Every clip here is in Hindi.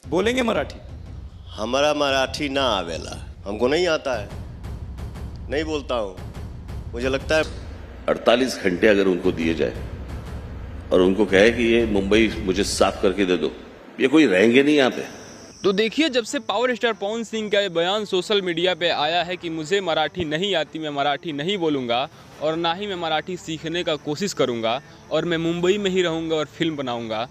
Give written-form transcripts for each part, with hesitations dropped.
बोलेंगे मराठी? हमारा मराठी ना आवेला, हमको नहीं आता है, नहीं बोलता हूँ। मुझे लगता है 48 घंटे अगर उनको दिए जाए और उनको कहे कि ये मुंबई मुझे साफ करके दे दो, ये कोई रहेंगे नहीं यहाँ पे। तो देखिए, जब से पावर स्टार पवन सिंह का ये बयान सोशल मीडिया पे आया है कि मुझे मराठी नहीं आती, मैं मराठी नहीं बोलूँगा और ना ही मैं मराठी सीखने का कोशिश करूँगा और मैं मुंबई में ही रहूँगा और फिल्म बनाऊँगा,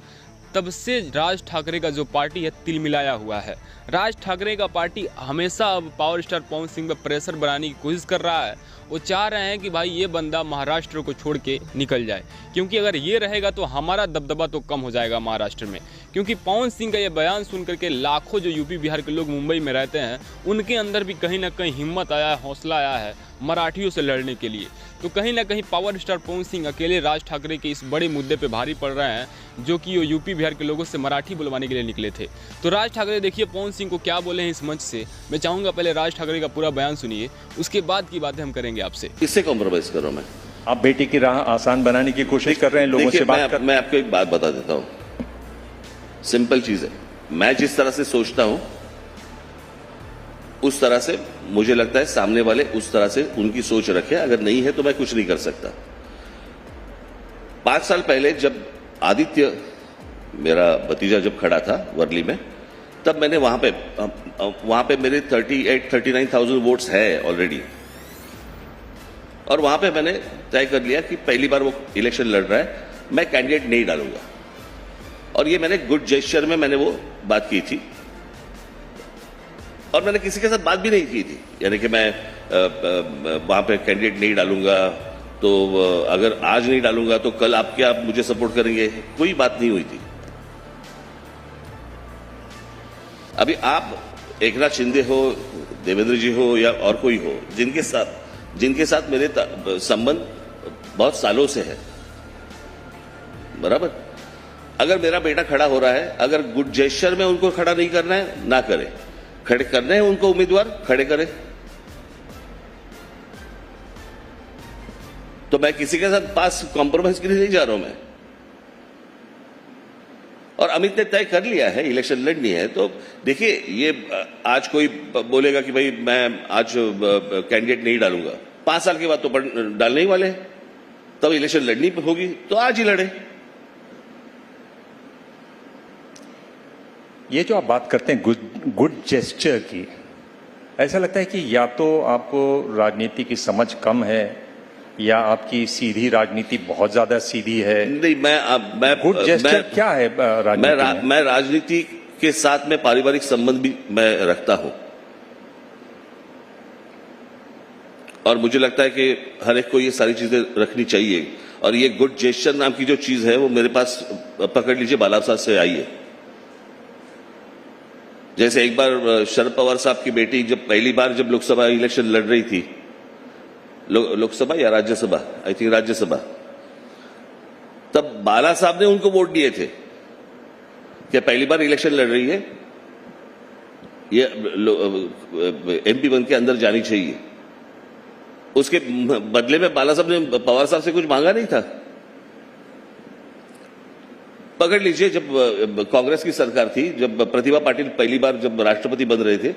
तब से राज ठाकरे का जो पार्टी है तिलमिलाया हुआ है। राज ठाकरे का पार्टी हमेशा अब पावर स्टार पवन सिंह पर प्रेशर बनाने की कोशिश कर रहा है। वो चाह रहे हैं कि भाई ये बंदा महाराष्ट्र को छोड़ के निकल जाए, क्योंकि अगर ये रहेगा तो हमारा दबदबा तो कम हो जाएगा महाराष्ट्र में। क्योंकि पवन सिंह का ये बयान सुन करके लाखों जो यूपी बिहार के लोग मुंबई में रहते हैं, उनके अंदर भी कहीं ना कहीं हिम्मत आया है, हौसला आया है मराठियों से लड़ने के लिए। तो कहीं ना कहीं पावर स्टार पवन सिंह अकेले राज ठाकरे के इस बड़े मुद्दे पे भारी पड़ रहे हैं, जो कि वो यूपी बिहार के लोगों से मराठी बुलवाने के लिए निकले थे। तो राज ठाकरे देखिए पवन सिंह को क्या बोले हैं इस मंच से। मैं चाहूँगा पहले राज ठाकरे का पूरा बयान सुनिए, उसके बाद की बातें हम करेंगे आपसे। इससे कॉम्प्रोमाइज करो मैं? आप बेटी की राह आसान बनाने की कोशिश कर रहे हैं, लोगों से बात कर। मैं आपको एक बात बता देता हूं, सिंपल चीज है। मैं जिस तरह से सोचता हूं उस तरह से मुझे लगता है सामने वाले उस तरह से उनकी सोच रखे, अगर नहीं है तो मैं कुछ नहीं कर सकता। 5 साल पहले जब आदित्य मेरा भतीजा जब खड़ा था वर्ली में, तब मैंने वहां पे मेरे 39,000 वोट्स है ऑलरेडी, और वहां पे मैंने तय कर लिया कि पहली बार वो इलेक्शन लड़ रहा है, मैं कैंडिडेट नहीं डालूंगा। और ये मैंने गुड जेस्चर में मैंने वो बात की थी, और मैंने किसी के साथ बात भी नहीं की थी, यानी कि मैं वहां पे कैंडिडेट नहीं डालूंगा, तो अगर आज नहीं डालूंगा तो कल आप मुझे सपोर्ट करेंगे, कोई बात नहीं हुई थी। अभी आप एकनाथ शिंदे हो, देवेंद्र जी हो या और कोई हो, जिनके साथ मेरे संबंध बहुत सालों से है, बराबर, अगर मेरा बेटा खड़ा हो रहा है, अगर गुड जेस्चर में उनको खड़ा नहीं करना है ना करे, खड़े करने हैं उनको उम्मीदवार खड़े करें। तो मैं किसी के साथ पास कॉम्प्रोमाइज के लिए नहीं जा रहा हूं मैं। और अमित ने तय कर लिया है इलेक्शन लड़नी है, तो देखिए ये आज कोई बोलेगा कि भाई मैं आज कैंडिडेट नहीं डालूंगा, 5 साल के बाद तो डालने ही वाले हैं, तब इलेक्शन लड़नी होगी तो आज ही लड़े। ये जो आप बात करते हैं गुड जेस्चर की, ऐसा लगता है कि या तो आपको राजनीति की समझ कम है या आपकी सीधी राजनीति बहुत ज्यादा सीधी है। नहीं, मैं गुड जेस्चर क्या है राजनीति में? मैं राजनीति के साथ में पारिवारिक संबंध भी मैं रखता हूं, और मुझे लगता है कि हर एक को ये सारी चीजें रखनी चाहिए। और ये गुड जेस्चर नाम की जो चीज है वो मेरे पास पकड़ लीजिए बालासाहब से आई है। जैसे एक बार शरद पवार साहब की बेटी जब पहली बार जब लोकसभा इलेक्शन लड़ रही थी, लोकसभा या राज्यसभा, आई थिंक राज्यसभा, तब बाला साहब ने उनको वोट दिए थे कि पहली बार इलेक्शन लड़ रही है, ये एमपी बन के अंदर जानी चाहिए। उसके बदले में बाला साहब ने पवार साहब से कुछ मांगा नहीं था। पकड़ लीजिए, जब कांग्रेस की सरकार थी, जब प्रतिभा पाटिल पहली बार जब राष्ट्रपति बन रहे थे,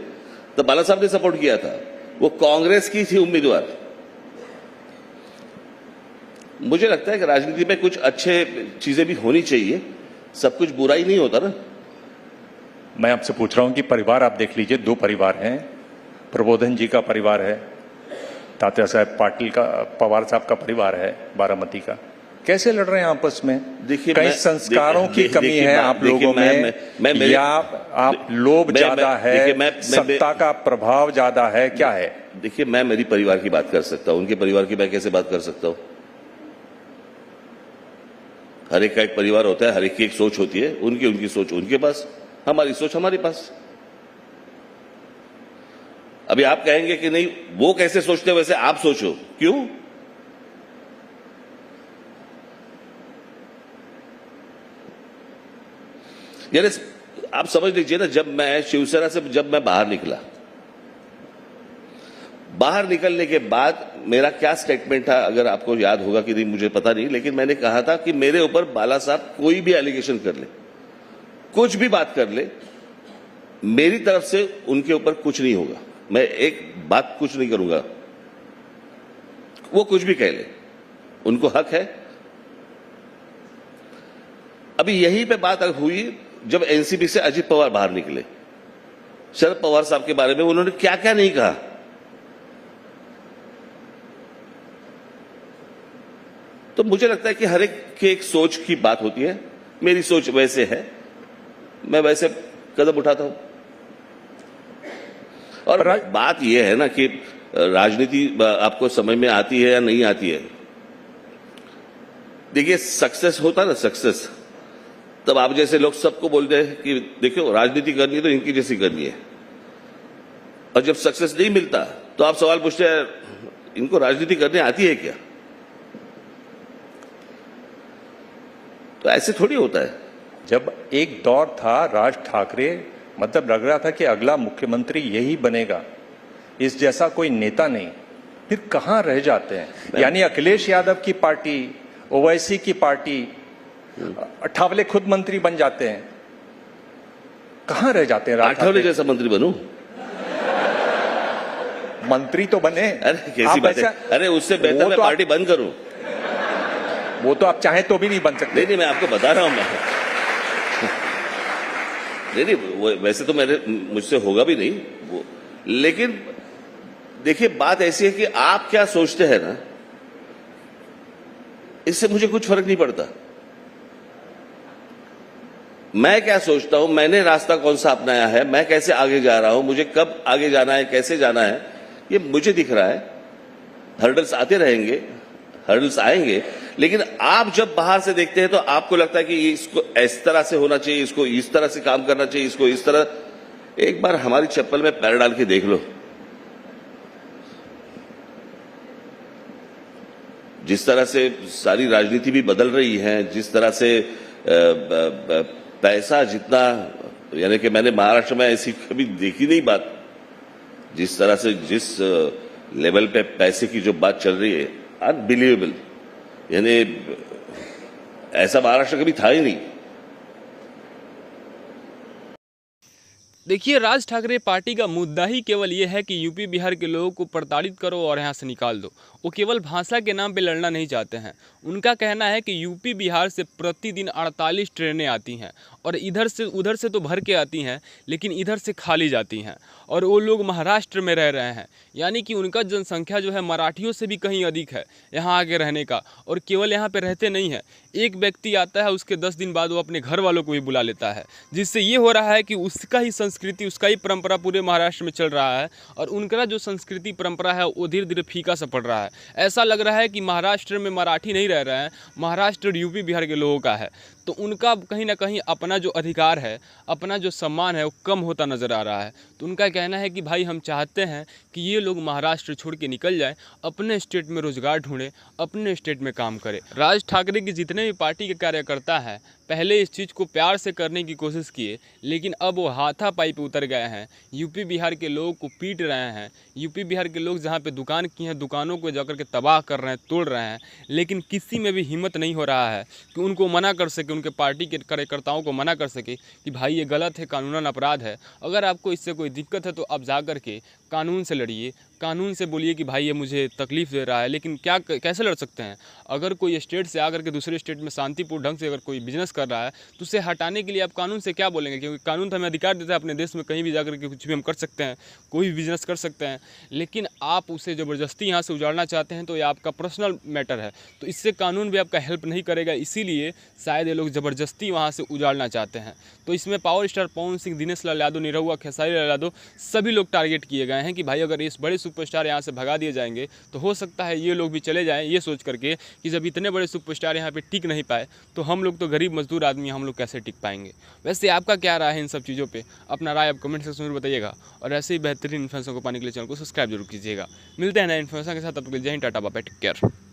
तब बाला साहब ने सपोर्ट किया था, वो कांग्रेस की थी उम्मीदवार। मुझे लगता है कि राजनीति में कुछ अच्छे चीजें भी होनी चाहिए, सब कुछ बुरा ही नहीं होता ना। मैं आपसे पूछ रहा हूं कि परिवार आप देख लीजिए, 2 परिवार हैं, प्रबोधन जी का परिवार है, तात्या साहब पाटिल का, पवार साहब का परिवार है बारामती का, कैसे लड़ रहे हैं आपस में? देखिए, कई संस्कारों की कमी है आप लोगों में, या आप लोभ ज्यादा है, सत्ता का प्रभाव ज्यादा है, क्या है? देखिए, मैं मेरी परिवार की बात कर सकता हूं, उनके परिवार की मैं कैसे बात कर सकता हूं? हर एक का एक परिवार होता है, हर एक की एक सोच होती है, उनकी सोच उनके पास, हमारी सोच हमारे पास। अभी आप कहेंगे कि नहीं वो कैसे सोचते वैसे आप सोचो, क्यों? यानी आप समझ लीजिए ना, जब मैं शिवसेना से जब मैं बाहर निकला, बाहर निकलने के बाद मेरा क्या स्टेटमेंट था, अगर आपको याद होगा कि नहीं मुझे पता नहीं, लेकिन मैंने कहा था कि मेरे ऊपर बाला साहब कोई भी एलिगेशन कर ले, कुछ भी बात कर ले, मेरी तरफ से उनके ऊपर कुछ नहीं होगा, मैं एक बात कुछ नहीं करूंगा, वो कुछ भी कह ले, उनको हक है। अभी यहीं पे बात हुई जब एनसीपी से अजित पवार बाहर निकले, शरद पवार साहब के बारे में उन्होंने क्या क्या नहीं कहा। तो मुझे लगता है कि हर एक की एक सोच की बात होती है, मेरी सोच वैसे है, मैं वैसे कदम उठाता हूं। और बात यह है ना कि राजनीति आपको समझ में आती है या नहीं आती है। देखिए सक्सेस होता ना, सक्सेस, तब आप जैसे लोग सबको बोलते हैं कि देखो राजनीति करनी है तो इनकी जैसी करनी है, और जब सक्सेस नहीं मिलता तो आप सवाल पूछते हैं इनको राजनीति करने आती है क्या? तो ऐसे थोड़ी होता है। जब एक दौर था राज ठाकरे, मतलब लग रहा था कि अगला मुख्यमंत्री यही बनेगा, इस जैसा कोई नेता नहीं, फिर कहां रह जाते हैं? यानी अखिलेश यादव की पार्टी, ओवैसी की पार्टी, अठावले खुद मंत्री बन जाते हैं, कहां रह जाते हैं? अठावले जैसा मंत्री बनूं? मंत्री तो बने। अरे कैसी बात है? अरे उससे बेहतर मैं पार्टी बंद करूं। वो तो आप चाहें तो भी नहीं बन सकते। नहीं, मैं आपको बता रहा हूं। नहीं, वैसे तो मुझसे होगा भी नहीं वो, लेकिन देखिए बात ऐसी है कि आप क्या सोचते हैं ना, इससे मुझे कुछ फर्क नहीं पड़ता। मैं क्या सोचता हूं, मैंने रास्ता कौन सा अपनाया है, मैं कैसे आगे जा रहा हूं, मुझे कब आगे जाना है, कैसे जाना है, ये मुझे दिख रहा है। हर्डल्स आते रहेंगे, हर्डल्स आएंगे, लेकिन आप जब बाहर से देखते हैं तो आपको लगता है कि इसको इस तरह से होना चाहिए, इसको इस तरह से काम करना चाहिए, इसको इस तरह। एक बार हमारी चप्पल में पैर डाल के देख लो, जिस तरह से सारी राजनीति भी बदल रही है, जिस तरह से पैसा जितना, यानी कि मैंने महाराष्ट्र में ऐसी कभी देखी नहीं बात, जिस तरह से जिस लेवल पे पैसे की जो बात चल रही है, अनबिलीवेबल, यानी ऐसा महाराष्ट्र कभी था ही नहीं। देखिए, राज ठाकरे पार्टी का मुद्दा ही केवल ये है कि यूपी बिहार के लोगों को प्रताड़ित करो और यहाँ से निकाल दो। वो केवल भाषा के नाम पे लड़ना नहीं चाहते हैं। उनका कहना है कि यूपी बिहार से प्रतिदिन 48 ट्रेनें आती हैं और इधर से उधर से तो भर के आती हैं, लेकिन इधर से खाली जाती हैं, और वो लोग महाराष्ट्र में रह रहे हैं। यानी कि उनका जनसंख्या जो है मराठियों से भी कहीं अधिक है यहाँ आके रहने का, और केवल यहाँ पे रहते नहीं हैं। एक व्यक्ति आता है, उसके 10 दिन बाद वो अपने घर वालों को भी बुला लेता है, जिससे ये हो रहा है कि उसका ही संस्कृति, उसका ही परंपरा पूरे महाराष्ट्र में चल रहा है, और उनका जो संस्कृति परंपरा है वो धीरे धीरे फीका सा पड़ रहा है। ऐसा लग रहा है कि महाराष्ट्र में मराठी नहीं रह रहे हैं, महाराष्ट्र और यूपी बिहार के लोगों का है। तो उनका कहीं ना कहीं अपना जो अधिकार है, अपना जो सम्मान है, वो कम होता नज़र आ रहा है। तो उनका कहना है कि भाई हम चाहते हैं कि ये लोग महाराष्ट्र छोड़ के निकल जाएं, अपने स्टेट में रोजगार ढूंढें, अपने स्टेट में काम करें। राज ठाकरे की जितने भी पार्टी के कार्यकर्ता हैं, पहले इस चीज़ को प्यार से करने की कोशिश किए, लेकिन अब वो हाथापाई पे उतर गए हैं। यूपी बिहार के लोगों को पीट रहे हैं। यूपी बिहार के लोग जहाँ पे दुकान की हैं, दुकानों को जाकर के तबाह कर रहे हैं, तोड़ रहे हैं, लेकिन किसी में भी हिम्मत नहीं हो रहा है कि उनको मना कर सके, उनके पार्टी के कार्यकर्ताओं को मना कर सके कि भाई ये गलत है, कानूनन अपराध है। अगर आपको इससे कोई दिक्कत है तो आप जा कर के कानून से लड़िए, कानून से बोलिए कि भाई ये मुझे तकलीफ़ दे रहा है। लेकिन क्या कैसे लड़ सकते हैं? अगर कोई स्टेट से आकर के दूसरे स्टेट में शांतिपूर्ण ढंग से अगर कोई बिजनेस कर रहा है तो उसे हटाने के लिए आप कानून से क्या बोलेंगे? क्योंकि कानून तो हमें अधिकार देता है अपने देश में कहीं भी जाकर के कुछ भी हम कर सकते हैं, कोई भी बिजनेस कर सकते हैं। लेकिन आप उसे ज़बरदस्ती यहाँ से उजाड़ना चाहते हैं, तो ये आपका पर्सनल मैटर है, तो इससे कानून भी आपका हेल्प नहीं करेगा। इसीलिए शायद ये लोग ज़बरदस्ती वहाँ से उजाड़ना चाहते हैं। तो इसमें पावर स्टार पवन सिंह, दिनेश लाल यादव, निरहुआ, खेसारी लाल यादव सभी लोग टारगेट किए गए हैं कि भाई अगर इस बड़े सुपरस्टार यहाँ से भगा दिए जाएंगे तो हो सकता है ये लोग भी चले जाएं, ये सोच करके कि जब इतने बड़े सुपरस्टार यहाँ पे टिक नहीं पाए तो हम लोग तो गरीब मजदूर आदमी, हम लोग कैसे टिक पाएंगे। वैसे आपका क्या राय है इन सब चीज़ों पे? अपना राय आप कमेंट सेक्शन में बताइएगा, और ऐसे ही बेहतरीन इन्फॉर्मेशन को पाने के लिए चैनल को सब्सक्राइब जरूर कीजिएगा। मिलते हैं नए इन्फॉर्मेशन के साथ, तब तक जय हिंद, tata, bye bye, take care.